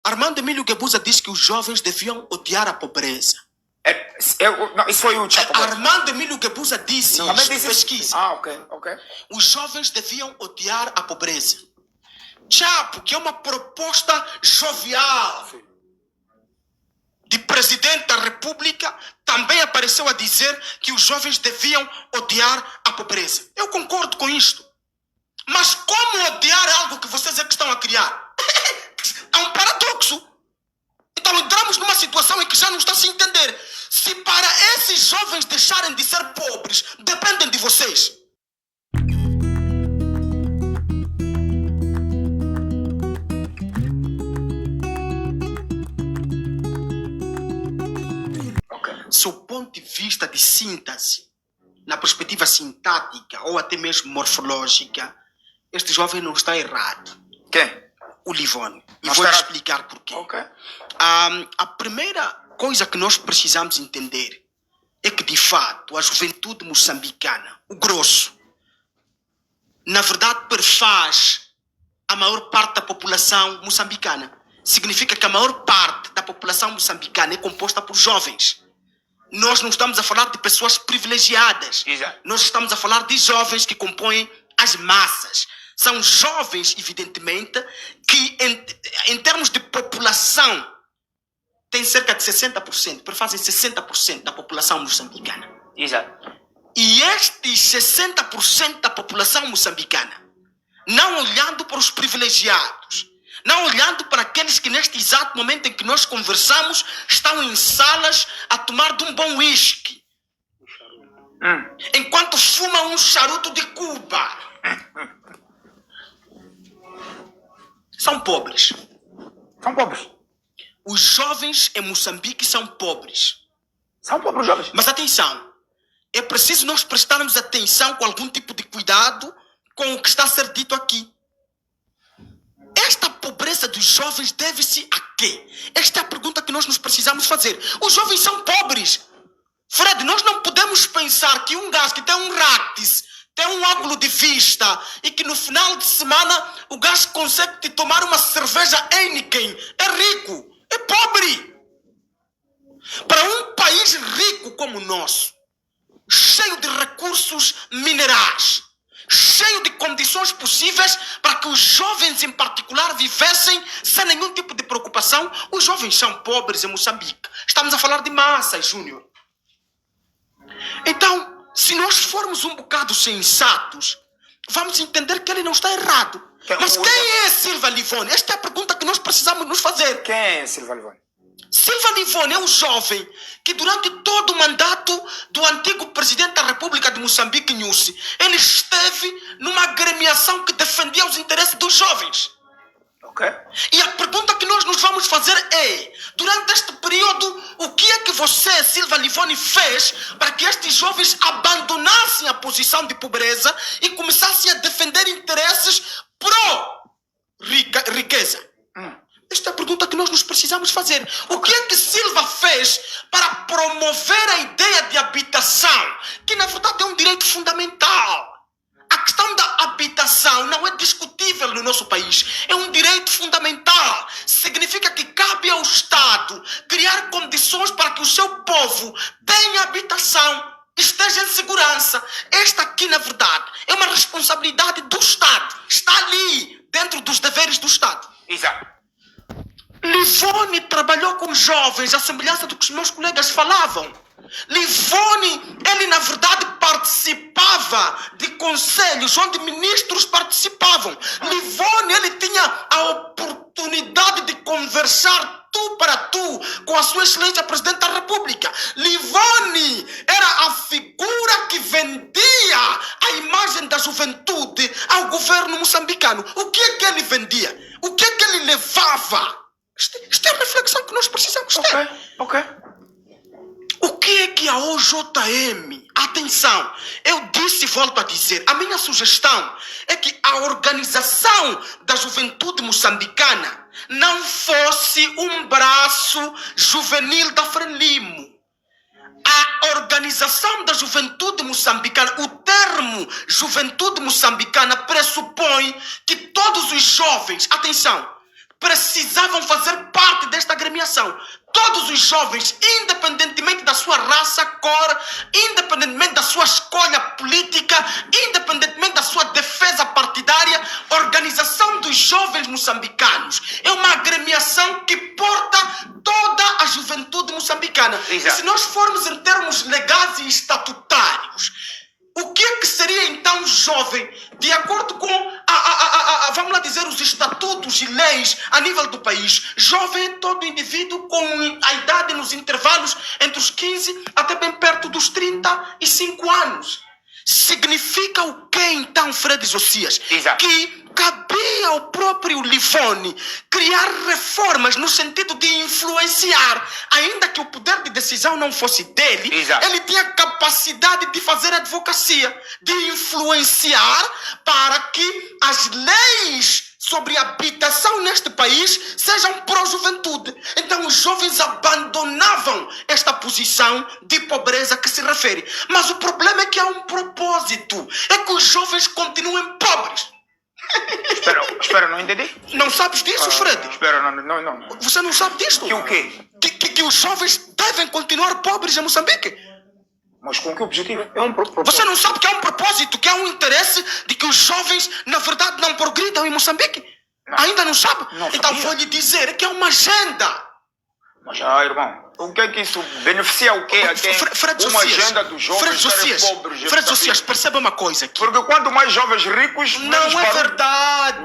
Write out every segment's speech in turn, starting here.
Armando Emílio Guebuza disse que os jovens deviam odiar a pobreza. Não, isso foi o Chapo. Armando Emílio Guebuza disse isso, pesquisa. Ok. Os jovens deviam odiar a pobreza. Chapo, que é uma proposta jovial de presidente da República, também apareceu a dizer que os jovens deviam odiar a pobreza. Eu concordo com isto. Mas como odiar algo que vocês é que estão a criar? É um paradoxo. Então entramos numa situação em que já não está a se entender. Se para esses jovens deixarem de ser pobres, dependem de vocês. Seu ponto de vista de síntese, na perspectiva sintática ou até mesmo morfológica, este jovem não está errado. Quem? O Livone. E Não vou está explicar porquê. Ok. A primeira coisa que nós precisamos entender é que, de fato, a juventude moçambicana, o grosso, na verdade perfaz a maior parte da população moçambicana. Significa que a maior parte da população moçambicana é composta por jovens. Nós não estamos a falar de pessoas privilegiadas. Exato. Nós estamos a falar de jovens que compõem as massas. São jovens, evidentemente, que em termos de população têm cerca de 60%, prefazem 60% da população moçambicana. Exato. E estes 60% da população moçambicana, não olhando para os privilegiados, não olhando para aqueles que neste exato momento em que nós conversamos estão em salas a tomar de um bom whisky, enquanto fumam um charuto de Cuba. São pobres. São pobres. Os jovens em Moçambique são pobres. São pobres jovens. Mas atenção, é preciso nós prestarmos atenção com algum tipo de cuidado com o que está a ser dito aqui. Esta pobreza dos jovens deve-se a quê? Esta é a pergunta que nós nos precisamos fazer. Os jovens são pobres. Fred, nós não podemos pensar que um gajo que tem um Ratis, tem um ângulo de vista e que no final de semana o gajo consegue te tomar uma cerveja Heineken é rico, é pobre. Para um país rico como o nosso, cheio de recursos minerais, cheio de condições possíveis para que os jovens em particular vivessem sem nenhum tipo de preocupação, os jovens são pobres em Moçambique. Estamos a falar de massas, Júnior. Então, se nós formos um bocado sensatos, vamos entender que ele não está errado. Mas quem é Silva Livone? Esta é a pergunta que nós precisamos nos fazer. Quem é Silva Livone? Silva Livone é um jovem que durante todo o mandato do antigo presidente da República de Moçambique, Nyusi, ele esteve numa agremiação que defendia os interesses dos jovens. Ok. E a pergunta que nós nos vamos fazer é, durante este período, o que é que você, Silva Livone, fez para que estes jovens abandonassem a posição de pobreza e começassem a defender interesses pró-riqueza? Esta é a pergunta que nós nos precisamos fazer. O que é que Silva fez para promover a ideia de habitação, que na verdade é um direito fundamental? A questão da habitação não é discutível no nosso país. É um direito fundamental. Significa que cabe ao Estado criar condições para que o seu povo tenha habitação, esteja em segurança. Esta aqui, na verdade, é uma responsabilidade do Estado. Está ali, dentro dos deveres do Estado. Exato. Livone trabalhou com jovens, à semelhança do que os meus colegas falavam. Livone, ele na verdade participava de conselhos onde ministros participavam. Livone, ele tinha a oportunidade de conversar tu para tu com a sua excelência Presidente da República. Livone era a figura que vendia a imagem da juventude ao governo moçambicano. O que é que ele vendia? O que é que ele levava? Esta é a reflexão que nós precisamos ter. Ok. O que é que a OJM... Atenção, eu disse e volto a dizer, a minha sugestão é que a organização da juventude moçambicana não fosse um braço juvenil da Frelimo. A organização da juventude moçambicana, o termo juventude moçambicana pressupõe que todos os jovens, atenção, precisavam fazer parte desta agremiação. Todos os jovens, independentemente da sua raça, cor, independentemente da sua escolha política, independentemente da sua defesa partidária, a Organização dos Jovens Moçambicanos é uma agremiação que porta toda a juventude moçambicana. Exato. E se nós formos em termos legais e estatutários, o que é que seria então jovem, de acordo com, vamos lá dizer, os estatutos e leis a nível do país? Jovem é todo indivíduo com a idade nos intervalos entre os 15 até bem perto dos 35 anos. Significa o que então, Fred Josias? Exato. Que cabia ao próprio Livoni criar reformas no sentido de influenciar, ainda que o poder de decisão não fosse dele. Exato. Ele tinha capacidade de fazer advocacia, de influenciar para que as leis sobre habitação neste país sejam pró-juventude. Então os jovens abandonavam esta posição de pobreza que se refere. Mas o problema é que há um propósito. É que os jovens continuem pobres. Espera, não entendi. Não sabes disso, Fred? Espera, não. Você não sabe disto? Que o quê? Que os jovens devem continuar pobres em Moçambique. Mas com que objetivo? É um propósito. Você não sabe que há um propósito, que há um interesse de que os jovens, na verdade, não progridam em Moçambique? Não. Ainda não sabe? Não então sabia. vou lhe dizer que é uma agenda. Mas, irmão, o que é que isso beneficia o quê? A quem? Fred Uma Josias, agenda dos jovens serem pobres. Fred Josias, perceba uma coisa aqui. Porque quanto mais jovens ricos, menos Não é barulho. verdade.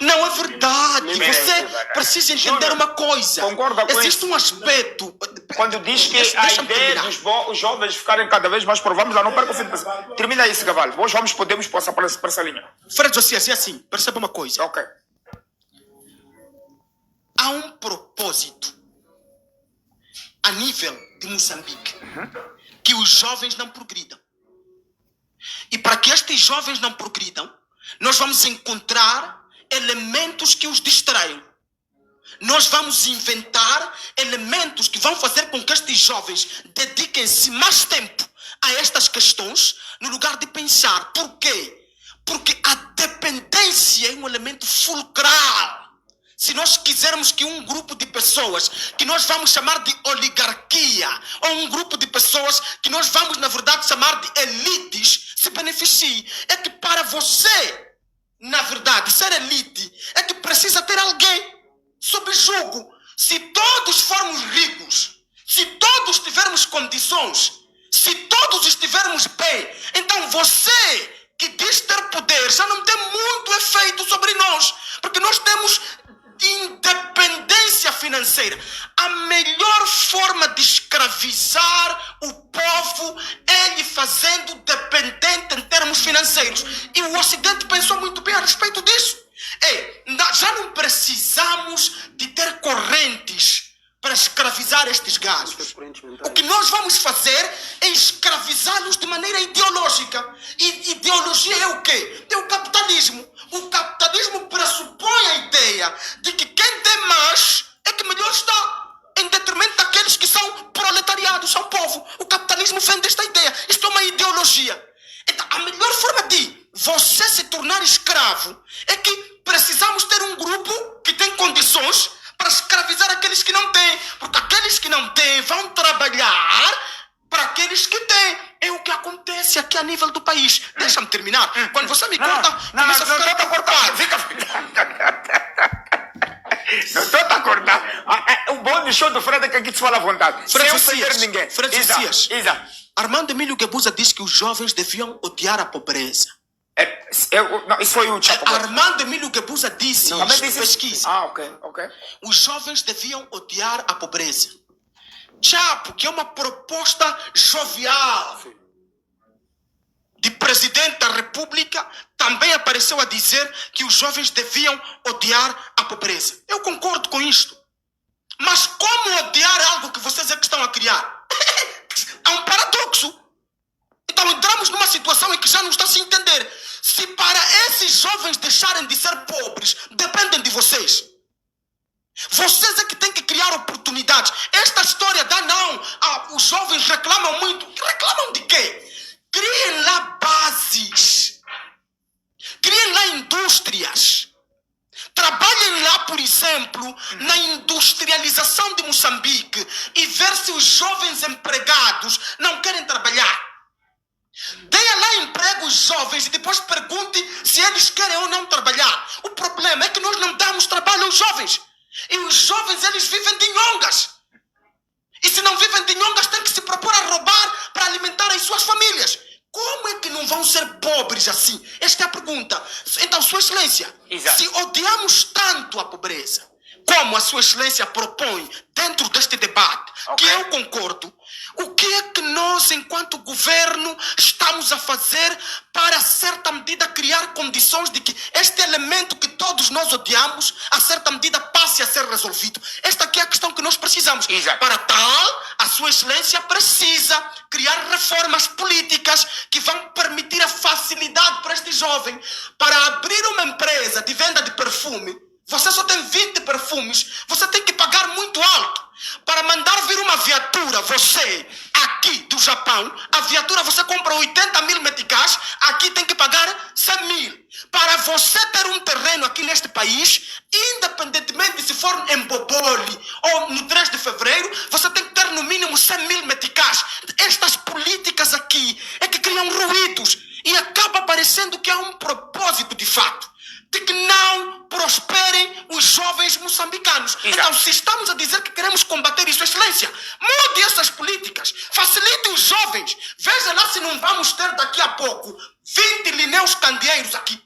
Não é verdade. Sim, Você é verdade. precisa entender Júnior, uma coisa. concorda com Existe isso? um aspecto. Quando diz que a Deixa-me ideia terminar. dos os jovens ficarem cada vez mais pobres, vamos lá, não perca o fim de pensamento. Termina isso, Cavalo. Hoje podemos passar para essa linha. Fred Josias, é assim. Perceba uma coisa. Ok. Há um propósito a nível de Moçambique que os jovens não progridam. E para que estes jovens não progridam, nós vamos encontrar elementos que os distraiam. Nós vamos inventar elementos que vão fazer com que estes jovens dediquem-se mais tempo a estas questões, no lugar de pensar. Por quê? Porque a dependência é um elemento fulcral. Se nós quisermos que um grupo de pessoas, que nós vamos chamar de oligarquia, ou um grupo de pessoas que nós vamos, na verdade, chamar de elites, se beneficie, é que para você, na verdade, ser elite, é que precisa ter alguém sob jugo. Se todos formos ricos, se todos tivermos condições, se todos estivermos bem, então você que diz ter poder já não tem muito efeito sobre nós, porque nós temos independência financeira. A melhor forma de escravizar o povo é lhe fazendo dependente em termos financeiros. E o Ocidente pensou muito bem a respeito disso. Já não precisamos de ter correntes para escravizar estes gajos. O que nós vamos fazer é escravizá-los de maneira ideológica. E ideologia é o quê? É o capitalismo. O capitalismo pressupõe a ideia de que quem tem mais é que melhor está, em detrimento daqueles que são proletariados, são povo. O capitalismo vem desta ideia. Isto é uma ideologia. Então, a melhor forma de você se tornar escravo é que precisamos ter um grupo que tem condições para escravizar aqueles que não têm. Porque aqueles que não têm vão trabalhar para aqueles que têm. É o que acontece aqui a nível do país. Deixa-me terminar. Quando você me corta, começa a ficar preocupado. Não estou a cortar. O bom do show do Fred é que aqui se fala à vontade. Fred sem Josias, ofender ninguém. Fred Josias. Exato. Armando Emílio Guebuza disse que os jovens deviam odiar a pobreza. Não, isso foi o Chapo. Armando Emílio Guebuza disse Também isso, disse pesquisa. Ok. Os jovens deviam odiar a pobreza. Chapo, que é uma proposta jovial de presidente da República, também apareceu a dizer que os jovens deviam odiar a pobreza. Eu concordo com isto. Mas como odiar algo que vocês é que estão a criar? É um paradoxo. Então entramos numa situação em que já não está a se entender. Se para esses jovens deixarem de ser pobres, dependem de vocês. Vocês é que têm que criar oportunidades. Esta história da não. Os jovens reclamam muito. Reclamam de quê? Criem lá bases. Criem lá indústrias. Trabalhem lá, por exemplo, na industrialização de Moçambique e ver se os jovens empregados não querem trabalhar. Deem lá emprego aos jovens e depois pergunte se eles querem ou não trabalhar. O problema é que nós não damos trabalho aos jovens. E os jovens, eles vivem de nhongas. E se não vivem de nhongas, têm que se propor a roubar para alimentar as suas famílias. Como é que não vão ser pobres assim? Esta é a pergunta. Então, Sua Excelência, Exato. se odiamos tanto a pobreza, como a Sua Excelência propõe dentro deste debate, Ok. que eu concordo, o que é que nós, enquanto governo, estamos a fazer para, a certa medida, criar condições de que este elemento que todos nós odiamos, a certa medida, passe a ser resolvido? Esta aqui é a questão que nós precisamos. Exato. Para tal, a Sua Excelência precisa criar reformas políticas que vão permitir a facilidade para este jovem. Para abrir uma empresa de venda de perfume, você só tem 20 perfumes, você tem que pagar muito alto. Para mandar vir uma viatura, você, aqui do Japão, a viatura você compra 80 mil meticais, aqui tem que pagar 100 mil. Para você ter um terreno aqui neste país, independentemente se for em Boboli ou no 3 de fevereiro, você tem que ter no mínimo 100 mil meticais. Estas políticas aqui é que criam ruídos e acaba parecendo que há um propósito de fato de que não prosperem os jovens moçambicanos. Exato. Então, se estamos a dizer que queremos combater isso, Excelência, mude essas políticas, facilite os jovens. Veja lá se não vamos ter daqui a pouco 20 lineus candeeiros aqui.